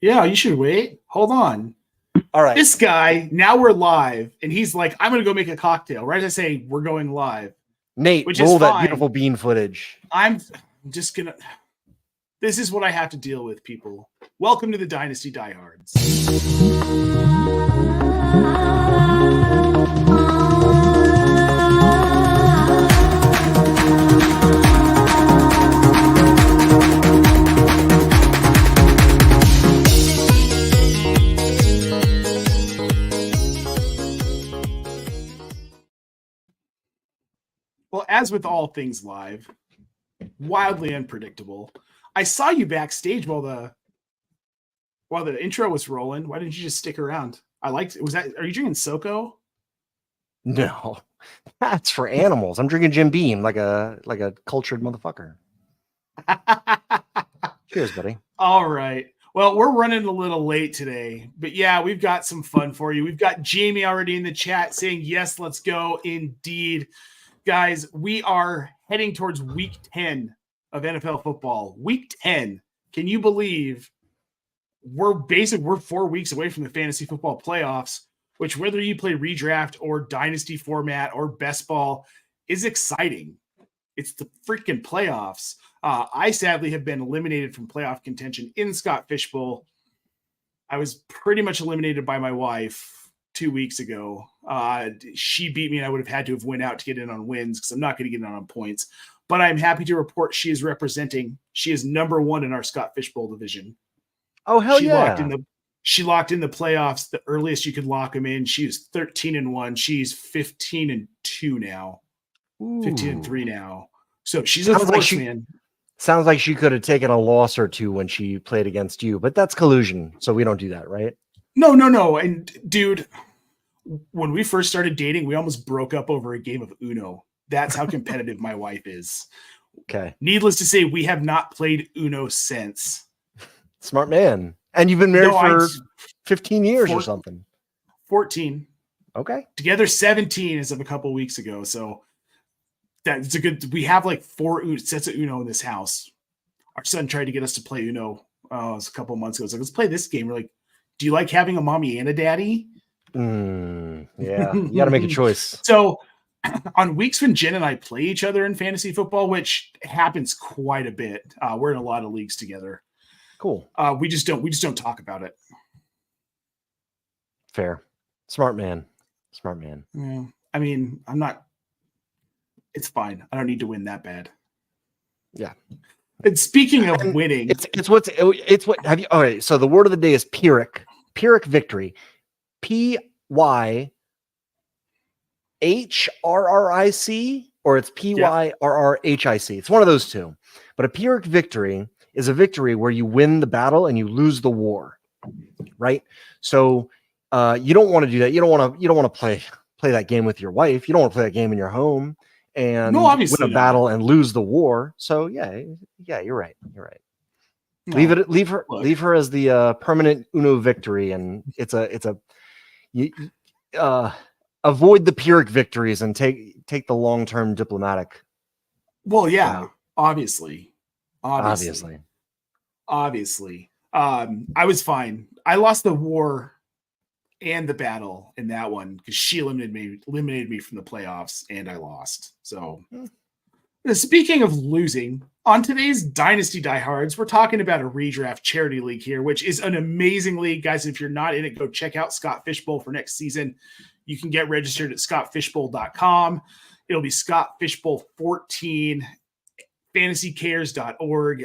Yeah, you should wait. Hold on. All right. This guy, now we're live, and he's like, I'm going to go make a cocktail. Right as I say, we're going live. Nate, which roll is that fine. beautiful bean footage. I'm just going to... This is what I have to deal with, people. Welcome to the Dynasty Diehards. Well, as with all things live, wildly unpredictable. I saw you backstage while the intro was rolling. Why didn't you just stick around? I liked it. Are you drinking SoCo? No, that's for animals. I'm drinking Jim Beam like a cultured motherfucker. Cheers, buddy. All right. Well, we're running a little late today, but yeah, we've got some fun for you. We've got Jamie already in the chat saying, yes, let's go. Indeed. Guys, we are heading towards week 10 of NFL football. Week 10. Can you believe we're 4 weeks away from the fantasy football playoffs, which whether you play redraft or dynasty format or best ball is exciting. It's the freaking playoffs. I sadly have been eliminated from playoff contention in Scott Fishbowl. I was pretty much eliminated by my wife 2 weeks ago. She beat me and I would have had to have went out to get in on wins because I'm not going to get in on points. But I'm happy to report she is representing. She is number one in our Scott Fishbowl division. Oh, hell she yeah. She locked in the playoffs the earliest you could lock them in. She was 13-1. She's 15-2 now. 15-3 now. So she's a force, man. Sounds like she could have taken a loss or two when she played against you, but that's collusion. So we don't do that, right? No. And dude, when we first started dating, we almost broke up over a game of Uno. That's how competitive my wife is. Okay. Needless to say, we have not played Uno since. Smart man. And you've been married for 15 years or something. 14. Okay. Together 17 as of a couple weeks ago. So that's a good, we have like 4 sets of Uno in this house. Our son tried to get us to play Uno it was a couple months ago. It's like, let's play this game. We're like, do you like having a mommy and a daddy? Yeah, you got to make a choice. So on weeks when Jen and I play each other in fantasy football, which happens quite a bit, we're in a lot of leagues together. Cool. We just don't talk about it. Fair. Smart man. Yeah. I mean, it's fine. I don't need to win that bad. Yeah. And speaking of winning, it's what have you? All right. So the word of the day is Pyrrhic victory. PYHRRIC, or it's PYRRHIC. It's one of those two. But a Pyrrhic victory is a victory where you win the battle and you lose the war, right? So you don't want to do that. You don't want to play that game with your wife. You don't want to play that game in your home and win a battle and lose the war. So yeah, you're right. No. Leave her as the permanent Uno victory, and avoid the Pyrrhic victories and take the long-term diplomatic. Well, yeah, obviously. I was fine. I lost the war and the battle in that one because she eliminated me from the playoffs, and I lost. So, speaking of losing, on today's Dynasty Diehards, we're talking about a redraft charity league here, which is an amazing league. Guys, if you're not in it, go check out Scott Fishbowl for next season. You can get registered at scottfishbowl.com. It'll be Scott Fishbowl 14, fantasycares.org.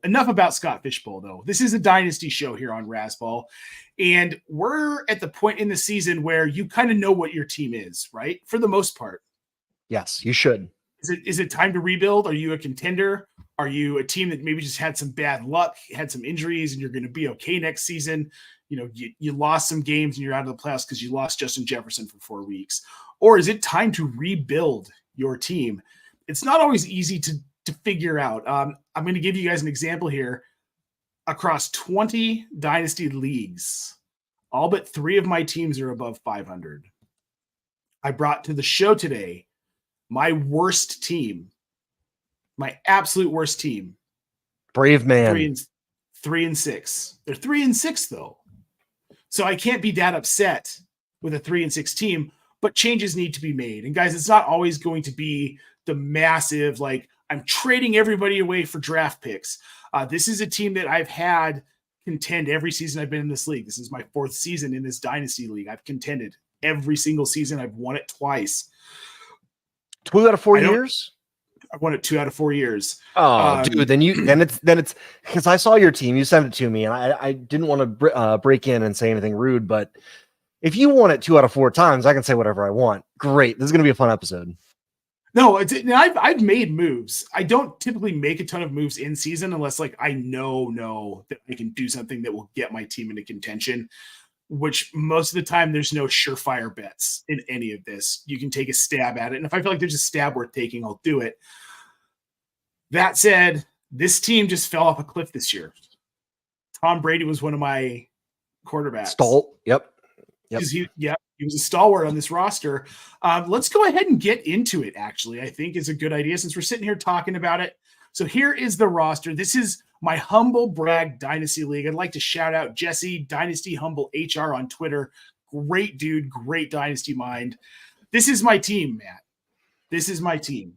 Enough about Scott Fishbowl, though. This is a Dynasty show here on razzball, and we're at the point in the season where you kind of know what your team is, right? For the most part. Yes, you should. Is it time to rebuild? Are you a contender? Are you a team that maybe just had some bad luck, had some injuries, and you're going to be okay next season? You know, you lost some games and you're out of the playoffs because you lost Justin Jefferson for 4 weeks. Or is it time to rebuild your team? It's not always easy to figure out. I'm going to give you guys an example here. Across 20 dynasty leagues, all but 3 of my teams are above 500. I brought to the show today my worst team, my absolute worst team. Brave man. 3-6. They're 3-6 though. So I can't be that upset with a 3-6 team, but changes need to be made. And guys, it's not always going to be the massive, like I'm trading everybody away for draft picks. This is a team that I've had contend every season I've been in this league. This is my 4th season in this Dynasty League. I've contended every single season. I've won it twice. 2 out of 4 years? I won it 2 out of 4 years. Oh, dude, then it's because I saw your team. You sent it to me, and I didn't want to break in and say anything rude, but if you won it 2 out of 4 times, I can say whatever I want. Great. This is going to be a fun episode. No, I've made moves. I don't typically make a ton of moves in season unless like I know that I can do something that will get my team into contention, which most of the time there's no surefire bets in any of this. You can take a stab at it. And if I feel like there's a stab worth taking, I'll do it. That said, this team just fell off a cliff this year. Tom Brady was one of my quarterbacks. Yep. He was a stalwart on this roster. Let's go ahead and get into it, actually. I think is a good idea since we're sitting here talking about it. So here is the roster. This is my humble brag Dynasty League. I'd like to shout out Jesse, Dynasty Humble HR on Twitter. Great dude, great Dynasty mind. This is my team, Matt. This is my team.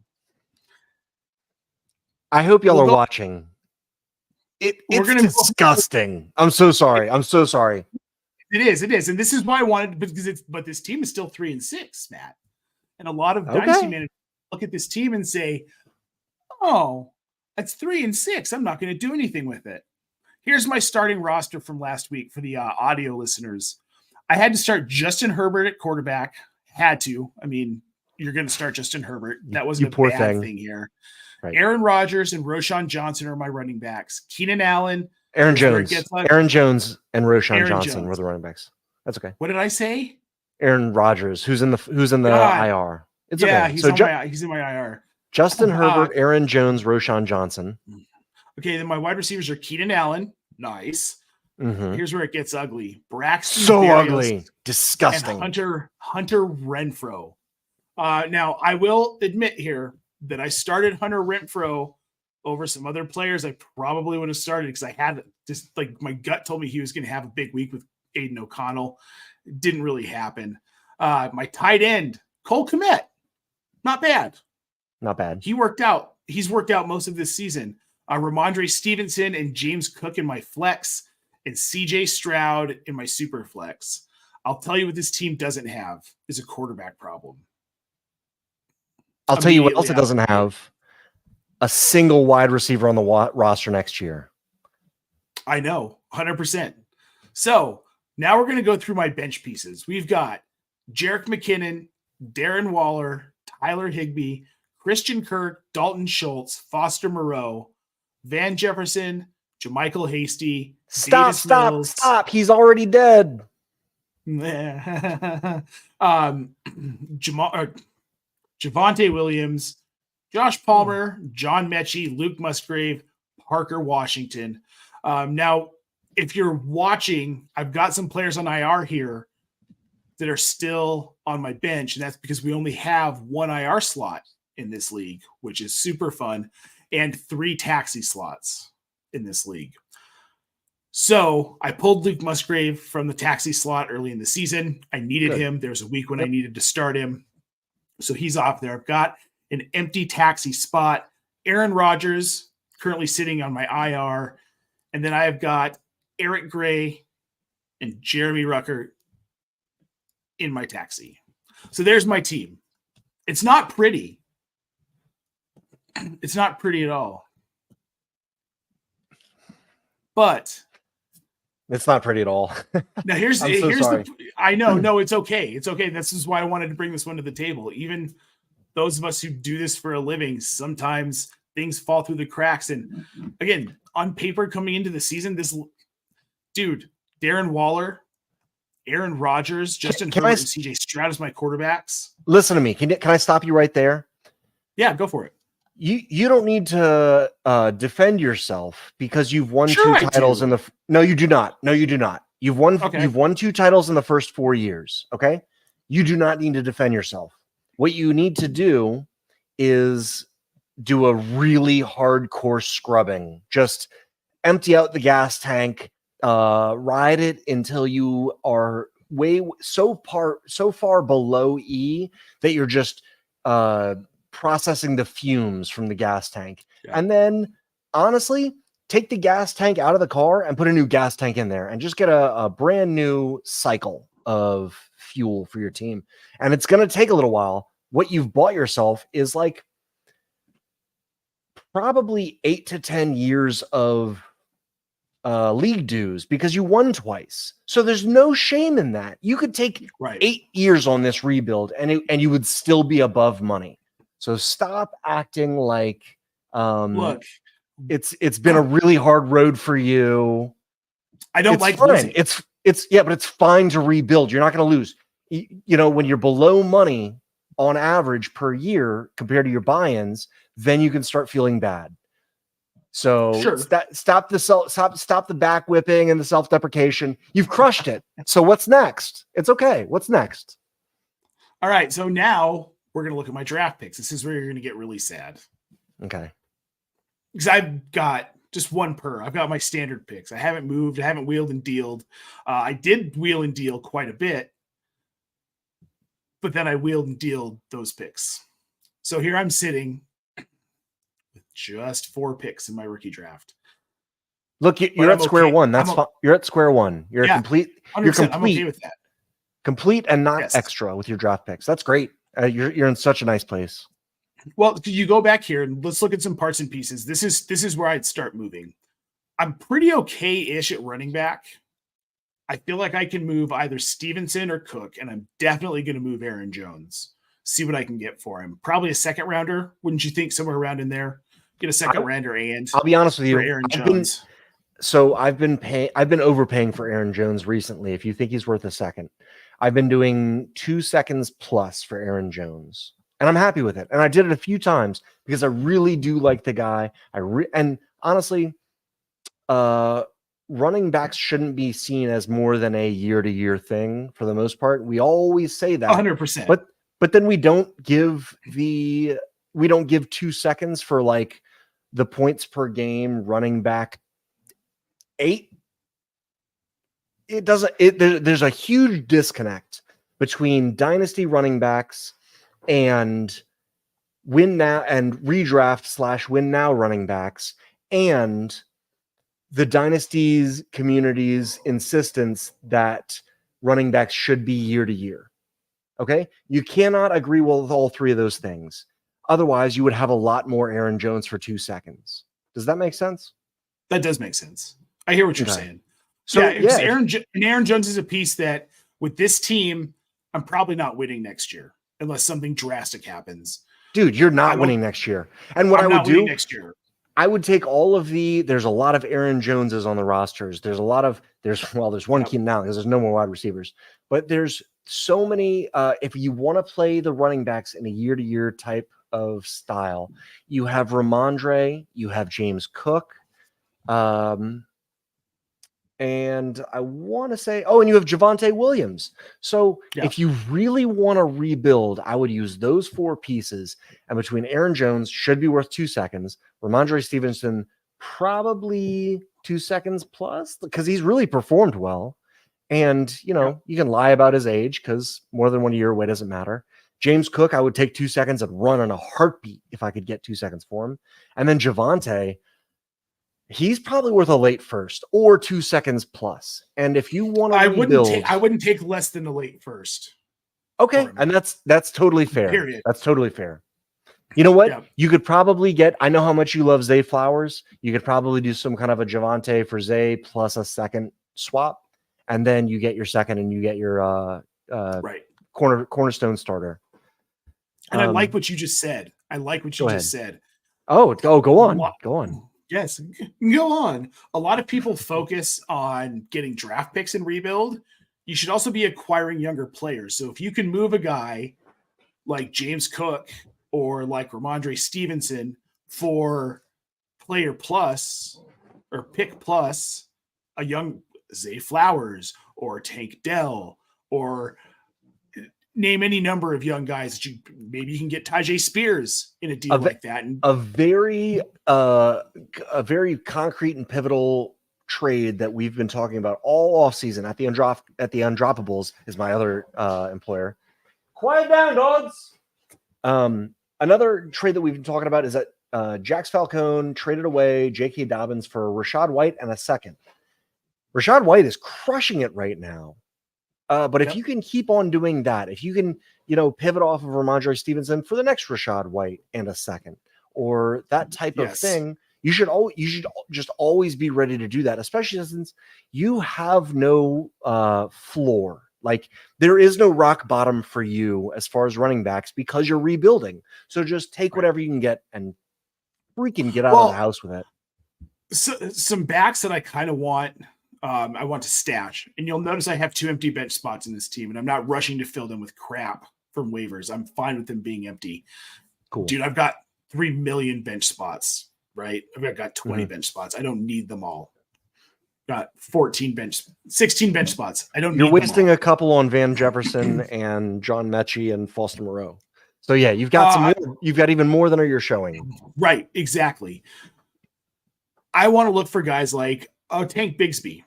I hope y'all are watching. It's disgusting. I'm so sorry. It is. And this is why I wanted, but this team is still 3-6, Matt. And a lot of Dynasty managers look at this team and say, oh, that's 3-6. I'm not going to do anything with it. Here's my starting roster from last week for the audio listeners. I had to start Justin Herbert at quarterback. Had to. I mean, you're going to start Justin Herbert. That wasn't a bad thing here. Right. Aaron Rodgers and Roschon Johnson are my running backs. Keenan Allen. Aaron Jones and Roschon Johnson were the running backs. That's okay. What did I say? Aaron Rodgers, who's in the IR. It's okay. He's in my IR. Justin Herbert, Aaron Jones, Roschon Johnson. Okay, then my wide receivers are Keenan Allen. Nice. Mm-hmm. Here's where it gets ugly. Braxton Berrios ugly. Disgusting. And Hunter Renfrow. Now, I will admit here that I started Hunter Renfrow over some other players I probably would have started because I had just like my gut told me he was going to have a big week with Aiden O'Connell. It didn't really happen. My tight end, Cole Kmet. Not bad. He worked out. He's worked out most of this season. Ramondre Stevenson and James Cook in my flex and CJ Stroud in my super flex. I'll tell you what this team doesn't have is a quarterback problem. I'll tell you what else it doesn't have. A single wide receiver on the roster next year. I know, 100%. So now we're going to go through my bench pieces. We've got Jerick McKinnon, Darren Waller, Tyler Higbee, Christian Kirk, Dalton Schultz, Foster Moreau, Van Jefferson, JaMychal Hasty. Stop. He's already dead. Javonte Williams, Josh Palmer, John Mechie, Luke Musgrave, Parker Washington. Now, if you're watching, I've got some players on IR here that are still on my bench, and that's because we only have one IR slot in this league, which is super fun, and 3 taxi slots in this league. So I pulled Luke Musgrave from the taxi slot early in the season. I needed him. There was a week when I needed to start him. So he's off there. I've got an empty taxi spot. Aaron Rodgers currently sitting on my IR. And then I've got Eric Gray and Jeremy Rucker in my taxi. So there's my team. It's not pretty. It's not pretty at all. But it's not pretty at all. Now here's I know, no, it's okay. It's okay. This is why I wanted to bring this one to the table. Even those of us who do this for a living, sometimes things fall through the cracks. And again, on paper coming into the season, Darren Waller, Aaron Rodgers, Justin Herbert, and CJ Stroud as my quarterbacks. Listen to me. Can I stop you right there? Yeah, go for it. You don't need to defend yourself because you've won 2 titles in the. No, you do not. No, you do not. You've won 2 titles in the first 4 years. Okay, you do not need to defend yourself. What you need to do is do a really hardcore scrubbing. Just empty out the gas tank, ride it until you are so far below E that you're just processing the fumes from the gas tank. Yeah. And then honestly, take the gas tank out of the car and put a new gas tank in there and just get a brand new cycle of fuel for your team. And it's going to take a little while. What you've bought yourself is like probably 8 to 10 years of league dues because you won twice. So there's no shame in that. You could take 8 years on this rebuild and you would still be above money. So stop acting like look, it's been a really hard road for you. I don't like losing. It's but it's fine to rebuild. You're not going to lose. You know, when you're below money on average per year compared to your buy-ins, then you can start feeling bad. So stop the back whipping and the self-deprecation. You've crushed it. So what's next? It's okay. What's next? All right. So now we're going to look at my draft picks. This is where you're going to get really sad. Okay. Because I've got just one per. I've got my standard picks. I haven't moved. I haven't wheeled and dealed. I did wheel and deal quite a bit, but then I wheeled and dealed those picks. So here I'm sitting with just 4 picks in my rookie draft. Look, you're at square one. That's fine. You're at square one. You're complete. You're complete. I'm okay with that. Complete and not extra with your draft picks. That's great. You're in such a nice place. Well, you go back here and let's look at some parts and pieces. This is where I'd start moving. I'm pretty okay-ish at running back. I feel like I can move either Stevenson or Cook, and I'm definitely going to move Aaron Jones. See what I can get for him. Probably a second rounder, wouldn't you think? Somewhere around in there. Get a second rounder, and I'll be honest with you, Aaron Jones. I've been overpaying for Aaron Jones recently. If you think he's worth a second, I've been doing 2 seconds plus for Aaron Jones. And I'm happy with it. And I did it a few times because I really do like the guy. And honestly, running backs shouldn't be seen as more than a year-to-year thing for the most part. We always say that. 100%. But then we don't give 2 seconds for like the points per game running back 8. It doesn't. There's a huge disconnect between dynasty running backs and win now and redraft / win now running backs and the dynasty's community's insistence that running backs should be year to year. Okay. You cannot agree with all 3 of those things. Otherwise you would have a lot more Aaron Jones for 2 seconds. Does that make sense? That does make sense. I hear what you're saying. So Aaron Jones is a piece that with this team, I'm probably not winning next year. Unless something drastic happens. Dude, you're not winning next year. And what I would do next year, I would take all of there's a lot of Aaron Joneses on the rosters. There's one Keenan Allen because there's no more wide receivers, but there's so many. If you want to play the running backs in a year-to-year type of style, you have Ramondre, you have James Cook, and I want to say, and you have Javonte Williams. So if you really want to rebuild, I would use those 4 pieces. And between Aaron Jones should be worth 2 seconds. Ramondre Stevenson, probably 2 seconds plus because he's really performed well. And, you can lie about his age because more than 1 year away doesn't matter. James Cook, I would take 2 seconds and run in a heartbeat if I could get 2 seconds for him. And then Javonte, he's probably worth a late first or 2 seconds plus. And if you want to I wouldn't take less than a late first. Okay. And that's totally fair. Period. That's totally fair. You know what? Yeah. You could probably I know how much you love Zay Flowers. You could probably do some kind of a Javonte for Zay plus a second swap. And then you get your second and you get your cornerstone starter. And I like what you just said. Oh, go on. Go on. Yes, go on. A lot of people focus on getting draft picks and rebuild. You should also be acquiring younger players. So if you can move a guy like James Cook or like Ramondre Stevenson for player plus or pick plus a young Zay Flowers or Tank Dell or name any number of young guys that maybe you can get Tajay Spears in a deal like that. And a very concrete and pivotal trade that we've been talking about all off season at the Undroppables is my other employer. Quiet down, dogs. Another trade that we've been talking about is that Jax Falcone traded away J.K. Dobbins for Rachaad White and a second. Rachaad White is crushing it right now. But if you can keep on doing that, if you can, pivot off of Ramondre Stevenson for the next Rachaad White and a second, or that type of thing, you should just always be ready to do that, especially since you have no floor. Like, there is no rock bottom for you as far as running backs because you're rebuilding. So just take whatever you can get and freaking get out of the house with it. So, some backs that I kind of want. I want to stash, and you'll notice I have 2 empty bench spots in this team, and I'm not rushing to fill them with crap from waivers. I'm fine with them being empty. Cool. Dude, I've got 3 million bench spots, right? I've got 20 bench spots. I don't need them all. Got 16 bench spots. I don't need them all. You're wasting a couple on Van Jefferson and John Mechie and Foster Moreau. So yeah, you've got you've got even more than you're showing. Right, exactly. I want to look for guys like Tank Bigsby,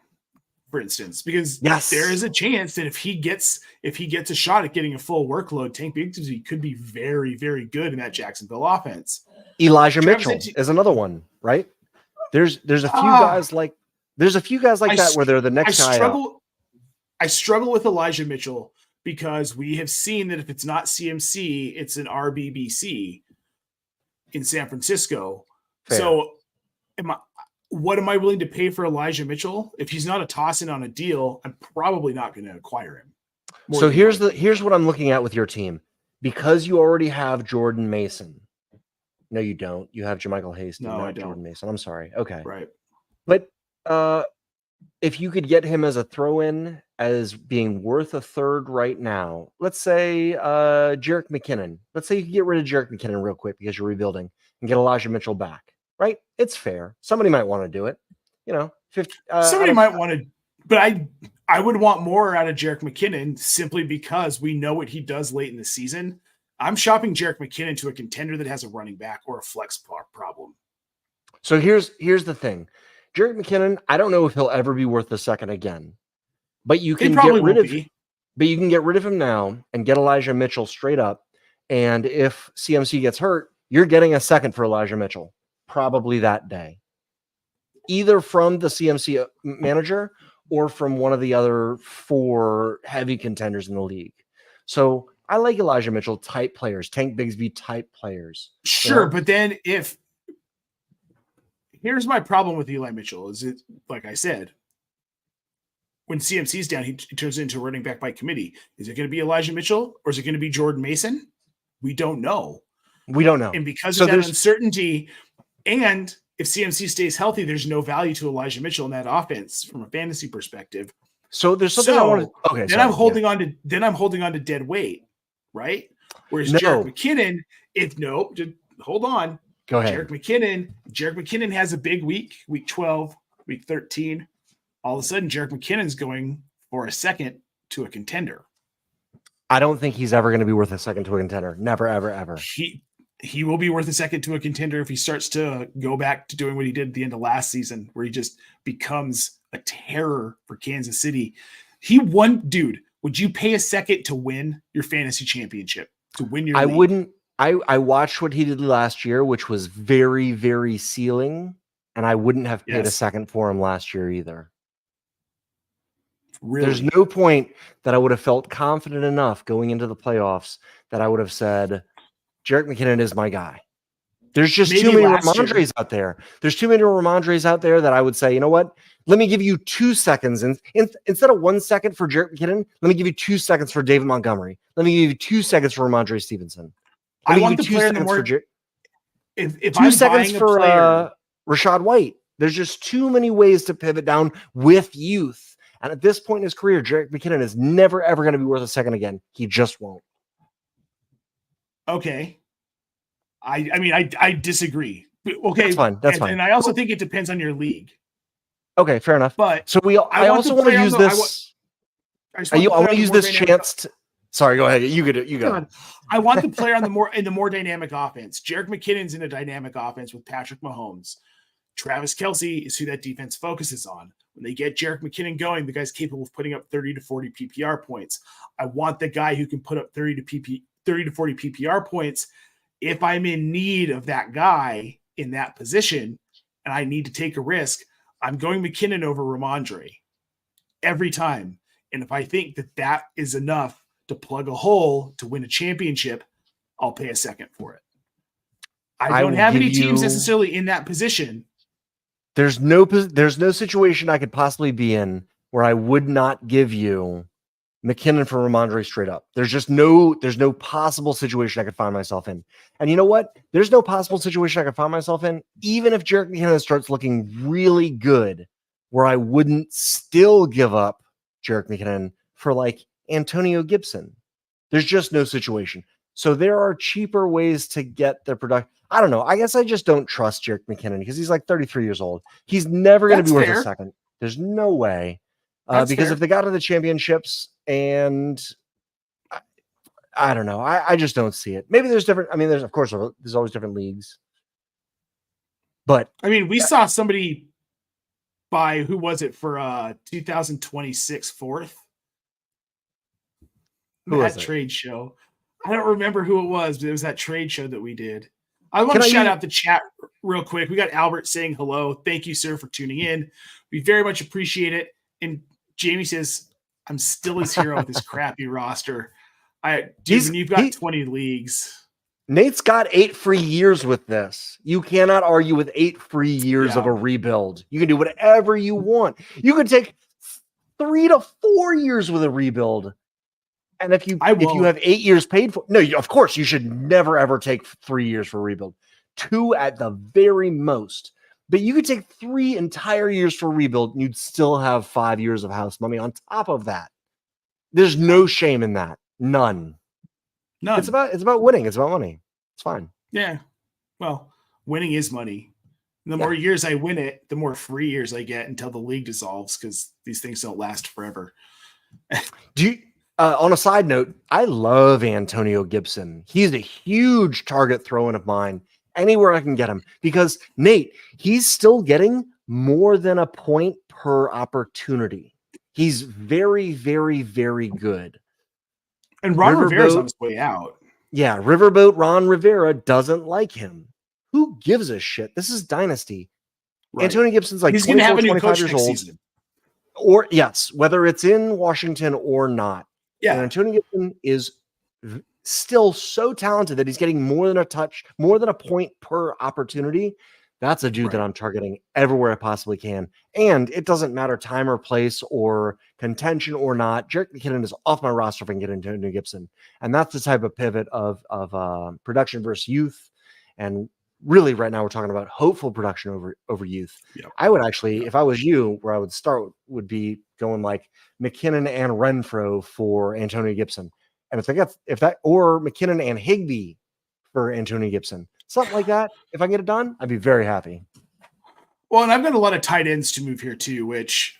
for instance, because there is a chance that if he gets a shot at getting a full workload, Tank Bigsby could be very, very good in that Jacksonville offense. Elijah Mitchell is another one, right? There's a few guys like that where they're the next guy up. I struggle with Elijah Mitchell because we have seen that if it's not CMC, it's an RBBC in San Francisco. Fair. So what am I willing to pay for Elijah Mitchell? If he's not a toss-in on a deal, I'm probably not going to acquire him. So here's what I'm looking at with your team. Because you already have Jordan Mason. No, you don't. You have Jermichael Hasty, not Jordan Mason. I'm sorry. Okay. Right. But if you could get him as a throw-in as being worth a third right now, let's say Jerick McKinnon. Let's say you could get rid of Jerick McKinnon real quick because you're rebuilding and get Elijah Mitchell back. Right? It's fair. Somebody might want to do it. 50. Somebody might want to, but I would want more out of Jerick McKinnon simply because we know what he does late in the season. I'm shopping Jerick McKinnon to a contender that has a running back or a flex problem. So here's the thing. Jerick McKinnon, I don't know if he'll ever be worth the second again. But you can get rid of him. But you can get rid of him now and get Elijah Mitchell straight up. And if CMC gets hurt, you're getting a second for Elijah Mitchell. Probably that day, either from the CMC manager or from one of the other 4 heavy contenders in the league. So I like Elijah Mitchell type players, Tank Bigsby type players. Sure. But then here's my problem with Eli Mitchell is it, like I said, when CMC's down, he turns into a running back by committee. Is it going to be Elijah Mitchell or is it going to be Jordan Mason? We don't know. And because of that uncertainty, and if CMC stays healthy, there's no value to Elijah Mitchell in that offense from a fantasy perspective. So there's something I want to. Okay, then I'm holding on to dead weight, right? Whereas Jerick McKinnon, hold on. Go ahead. Jerick McKinnon has a big week 12, week 13. All of a sudden, Jerick McKinnon's going for a second to a contender. I don't think he's ever going to be worth a second to a contender. Never, ever, ever. He will be worth a second to a contender if he starts to go back to doing what he did at the end of last season, where he just becomes a terror for Kansas City. Dude, would you pay a second to win your fantasy championship, to win your league? Wouldn't. I watched what he did last year, which was very, very ceiling, and I wouldn't have paid a second for him last year either. Really? There's no point that I would have felt confident enough going into the playoffs that I would have said, Jerick McKinnon is my guy. There's just too many Ramondres out there. There's too many Ramondres out there that I would say, you know what? Let me give you 2 seconds. And instead of 1 second for Jerick McKinnon, let me give you 2 seconds for David Montgomery. Let me give you 2 seconds for Ramondre Stevenson. I want the player in the more. If 2 seconds for Rachaad White. There's just too many ways to pivot down with youth. And at this point in his career, Jerick McKinnon is never, ever going to be worth a second again. He just won't. Okay. I disagrei. Okay. That's fine. And I also think it depends on your league. Okay, fair enough. But so I also want to use this. I want to use this chance Sorry, go ahead. You go. God, I want the player on the more dynamic offense. Jerick McKinnon's in a dynamic offense with Patrick Mahomes. Travis Kelce is who that defense focuses on. When they get Jerick McKinnon going, the guy's capable of putting up 30 to 40 PPR points. I want the guy who can put up 30 to 40 PPR points if I'm in need of that guy in that position and I need to take a risk. I'm going McKinnon over Ramondre every time. And if I think that is enough to plug a hole to win a championship, I'll pay a second for it. I don't have any teams necessarily in that position. There's no situation I could possibly be in where I would not give you McKinnon for Ramondre straight up. There's no possible situation I could find myself in. And you know what? There's no possible situation I could find myself in, even if Jerick McKinnon starts looking really good, where I wouldn't still give up Jerick McKinnon for like Antonio Gibson. There's just no situation. So there are cheaper ways to get the production. I don't know. I guess I just don't trust Jerick McKinnon because he's like 33 years old. He's never going to be worth a second. There's no way. Because if they got to the championships and I don't know, I just don't see it. Maybe there's different. I mean, there's always different leagues. But I mean, we saw somebody buy, who was it for 2026 fourth? That trade show. I don't remember who it was, but it was that trade show that we did. I want to shout out the chat real quick. We got Albert saying hello. Thank you, sir, for tuning in. We very much appreciate it. And Jamie says, I'm still his hero with this crappy roster. When you've got 20 leagues. Nate's got 8 free years with this. You cannot argue with 8 free years of a rebuild. You can do whatever you want. You could take 3 to 4 years with a rebuild. And if you have 8 years paid for, no, of course you should never ever take 3 years for a rebuild. 2 at the very most. But you could take 3 entire years for a rebuild and you'd still have 5 years of house money on top of that. There's no shame in that. None. It's about winning. It's about money. It's fine. Yeah. Well, winning is money. The more years I win it, the more free years I get until the league dissolves because these things don't last forever. On a side note, I love Antonio Gibson. He's a huge target throw-in of mine anywhere I can get him because, Nate, he's still getting more than a point per opportunity. He's very, very, very good. And Ron Rivera's on his way out. Yeah, Riverboat Ron Rivera doesn't like him. Who gives a shit? This is Dynasty. Right. Antonio Gibson's like he's going to have a new coach 25 years next old. Season. Or, yes, whether it's in Washington or not. Yeah. And Antonio Gibson is still so talented that he's getting more than a touch, more than a point per opportunity. That's a dude that I'm targeting everywhere I possibly can. And it doesn't matter time or place or contention or not. Jerick McKinnon is off my roster if I can get Antonio Gibson. And that's the type of pivot of production versus youth. And really right now we're talking about hopeful production over youth. Yep. I would actually, if I was you, where I would start would be going like McKinnon and Renfro for Antonio Gibson. And if that or McKinnon and Higbee for Antonio Gibson. Something like that. If I get it done, I'd be very happy. Well, and I've got a lot of tight ends to move here too, which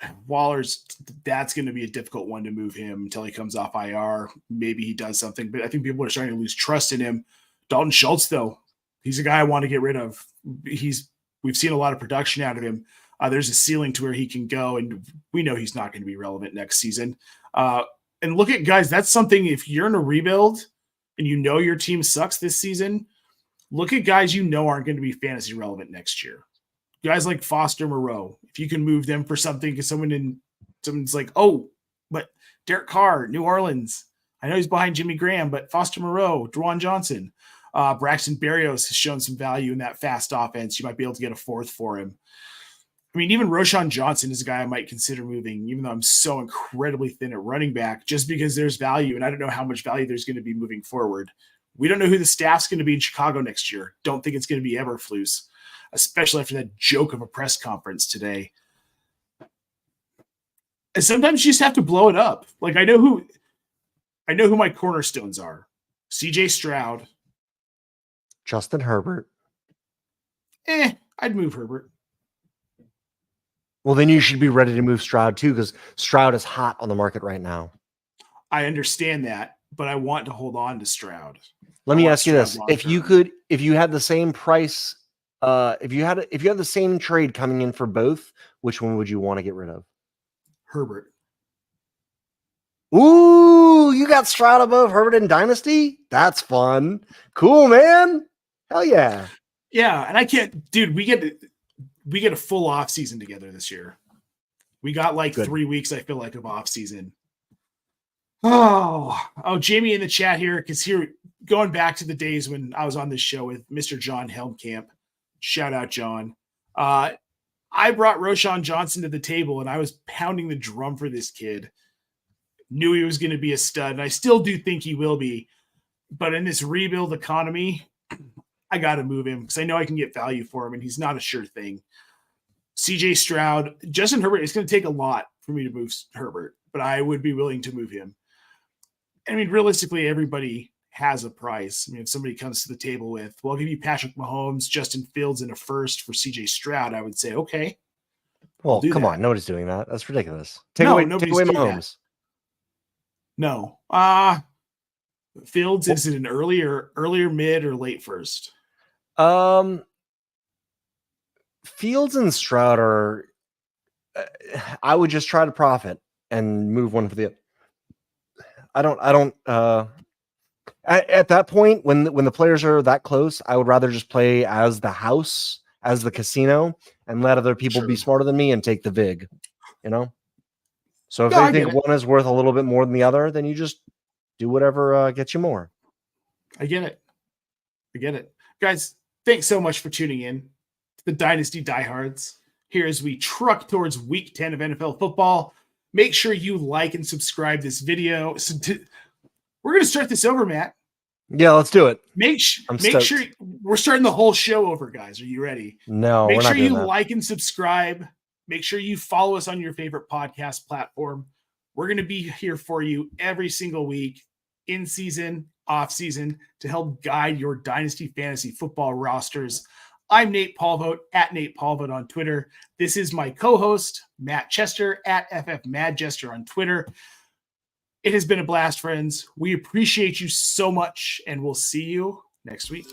that's going to be a difficult one to move him until he comes off IR. Maybe he does something, but I think people are starting to lose trust in him. Dalton Schultz, though, he's a guy I want to get rid of. We've seen a lot of production out of him. There's a ceiling to where he can go, and we know he's not going to be relevant next season. And look at guys, that's something if you're in a rebuild and you know your team sucks this season, look at guys you know aren't going to be fantasy relevant next year. Guys like Foster Moreau, if you can move them for something, because someone's like, oh, but Derek Carr, New Orleans. I know he's behind Jimmy Graham, but Foster Moreau, Dwan Johnson, Braxton Berrios has shown some value in that fast offense. You might be able to get a fourth for him. I mean, even Roshan Johnson is a guy I might consider moving, even though I'm so incredibly thin at running back, just because there's value, and I don't know how much value there's going to be moving forward. We don't know who the staff's going to be in Chicago next year. Don't think it's going to be Eberflus, especially after that joke of a press conference today. And sometimes you just have to blow it up. Like I know who my cornerstones are. CJ Stroud. Justin Herbert. I'd move Herbert. Well, then you should be ready to move Stroud too, because Stroud is hot on the market right now. I understand that. but I want to hold on to Stroud. Let me ask you this: if you had the same price, if you had the same trade coming in for both, which one would you want to get rid of? Herbert. Ooh, you got Stroud above Herbert in Dynasty? That's fun. Cool, man. Hell yeah. Yeah, and I can't, dude, we get a full off season together this year. We got like 3 weeks, I feel like, of off season. Oh, Jamie in the chat here, because here, going back to the days when I was on this show with Mr. John Helmkamp, shout out John. I brought Roshan Johnson to the table, and I was pounding the drum for this kid. Knew he was going to be a stud, and I still do think he will be. But in this rebuild economy, I got to move him because I know I can get value for him, and he's not a sure thing. CJ Stroud, Justin Herbert, it's going to take a lot for me to move Herbert, but I would be willing to move him. I mean, realistically, everybody has a price. I mean, if somebody comes to the table with, well, I'll give you Patrick Mahomes, Justin Fields, and a first for CJ Stroud, I would say, okay. Well, come on. Nobody's doing that. That's ridiculous. Take away Mahomes. No. Fields, is it an earlier, mid, or late first? Fields and Stroud are. I would just try to profit and move one for the other. I don't. At that point, when the players are that close, I would rather just play as the house, as the casino, and let other people be smarter than me and take the vig. You know. So if they think one is worth a little bit more than the other, then you just do whatever gets you more. I get it. Guys, thanks so much for tuning in to the Dynasty Diehards. Here as we truck towards week 10 of NFL football. Make sure you like and subscribe this video. We're going to start this over, Matt. Yeah, let's do it. Make sure we're starting the whole show over, guys. Are you ready? No, make sure you like and subscribe. Make sure you follow us on your favorite podcast platform. We're going to be here for you every single week, in season, off season, to help guide your Dynasty Fantasy Football rosters. I'm Nate Polvogt, at Nate Polvogt on Twitter. This is my co-host, Matt Chester, at FFMadchester on Twitter. It has been a blast, friends. We appreciate you so much, and we'll see you next week.